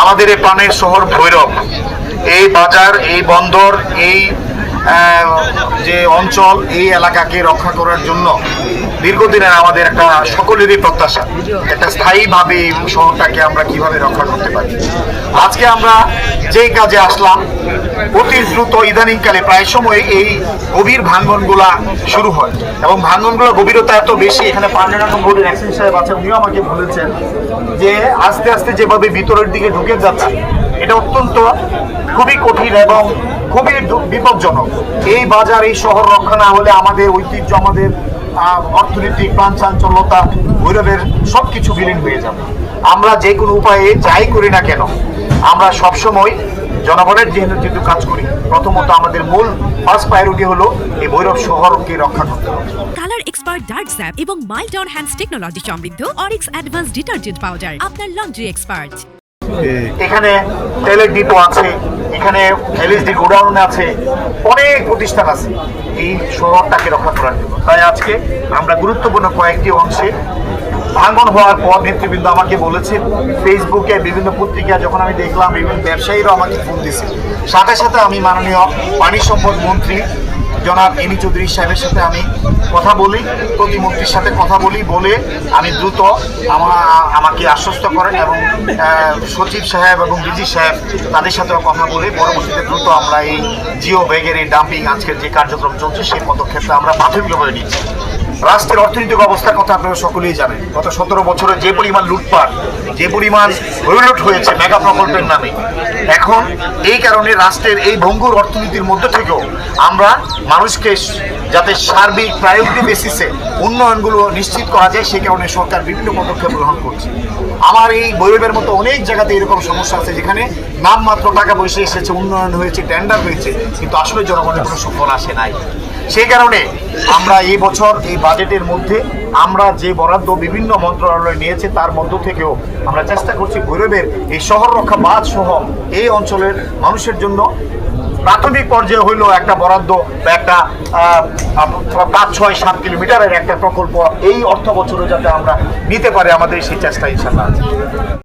আমাদের এই প্রাণের শহর ভৈরব, এই বাজার, এই বন্দর, এই যে অঞ্চল, এই এলাকাকে রক্ষা করার জন্য দীর্ঘদিনের আমাদের একটা সকলেরই প্রত্যাশা, একটা স্থায়ীভাবে এই শহরটাকে আমরা কিভাবে রক্ষা করতে পারি। আজকে আমরা যেই কাজে আসলাম, অতি দ্রুত ইদানিংকালে প্রায় সময় এই গভীর ভাঙনগুলা শুরু হয় এবং ভাঙনগুলোর গভীরতা এত বেশি। এখানে ৫ নম্বর বোর্ডের অ্যাকশন সাহেব আছেন, উনিও আমাকে বলেছেন যে আস্তে আস্তে যেভাবে ভিতরের দিকে ঢুকে যাচ্ছে, এটা অত্যন্ত খুবই কঠিন এবং খুবই বিপজ্জনক। এই বাজার, এই শহর রক্ষা না হলে আমাদের ঐতিহ্য, আমাদের অর্থনৈতিক প্রাণচাঞ্চল্যতা, ভৈরবের সবকিছু বিলীন হয়ে যাবে। আমরা যে কোনো উপায়ে যাই করি না কেন, আমরা সবসময় জনগণের যেহেতু কাজ করি, প্রথমত আমাদের মূল ফার্স্ট প্রায়োরিটি হলো এই ভৈরব শহরকে রক্ষা করতে হবে। কালার এক্সপার্ট ডার্ক স্যাপ এবং মাইল্ড অন হ্যান্ডস টেকনোলজি সমৃদ্ধ অরিক্স অ্যাডভান্স ডিটারজেন্ট পাউডার, আপনার লন্ড্রি এক্সপার্ট। এখানে তেলের ডিপো আছে, এখানে এলএসডি গোডাউন আছে, অনেক প্রতিষ্ঠান আছে এই শহরটাকে রক্ষা করার জন্য। তাই আজকে আমরা গুরুত্বপূর্ণ কয়েকটি অংশে ভাঙন হওয়ার পর নেতৃবৃন্দ আমাকে বলেছে, ফেসবুকে বিভিন্ন পত্রিকা যখন আমি দেখলাম, বিভিন্ন ব্যবসায়ীরাও আমাকে ফোন দিয়েছে, সাথে সাথে আমি মাননীয় পানি সম্পদ মন্ত্রী জনাব এনি চৌধুরী সাহেবের সাথে আমি কথা বলি, প্রতিমন্ত্রীর সাথে কথা বলি, বলে আমি দ্রুত আমাকে আশ্বস্ত করেন এবং সচিব সাহেব এবং ডিজি সাহেব তাদের সাথেও কথা বলে পরবর্তীতে দ্রুত আমরা এই জিও ব্যাগের এই ডাম্পিং আজকের যে কার্যক্রম চলছে সেই পদক্ষেপটা আমরা প্রাথমিকভাবে নিচ্ছি। রাষ্ট্রের অর্থনৈতিক অবস্থার কথা আপনারা সকলেই জানেন। গত 17 বছরে যে পরিমাণ লুটপাট, যে পরিমাণ হইলট হয়েছে মেগা প্রকল্পের নামে, এখন এই কারণে রাষ্ট্রের এই ভঙ্গুর অর্থনীতির মধ্যে থেকেও আমরা মানুষকে যাতে সার্বিক প্রায়োরিটি বেসিসে উন্নয়নগুলো নিশ্চিত করা যায়, সেই কারণে সরকার বিভিন্ন পদক্ষেপ গ্রহণ করছে। আমার এই ভৈরবের মতো অনেক জায়গাতে এরকম সমস্যা আছে যেখানে নামমাত্র টাকা পয়সা এসেছে, উন্নয়ন হয়েছে, টেন্ডার হয়েছে, কিন্তু আসলে জনগণের কোনো সুফল আসে নাই। সেই কারণে আমরা এই বছর এই বাজেটের মধ্যে আমরা যে বরাদ্দ বিভিন্ন মন্ত্রণালয় নিয়েছে তার মধ্য থেকেও আমরা চেষ্টা করছি ভৈরবের এই শহর রক্ষা বাঁধ সহ এই অঞ্চলের মানুষের জন্য প্রাথমিক পর্যায়ে হইলেও একটা বরাদ্দ বা একটা ৫-৬-৭ কিলোমিটারের একটা প্রকল্প এই অর্থ বছরে যাতে আমরা নিতে পারি, আমাদের সেই চেষ্টা ইনশাআল্লাহ আছে।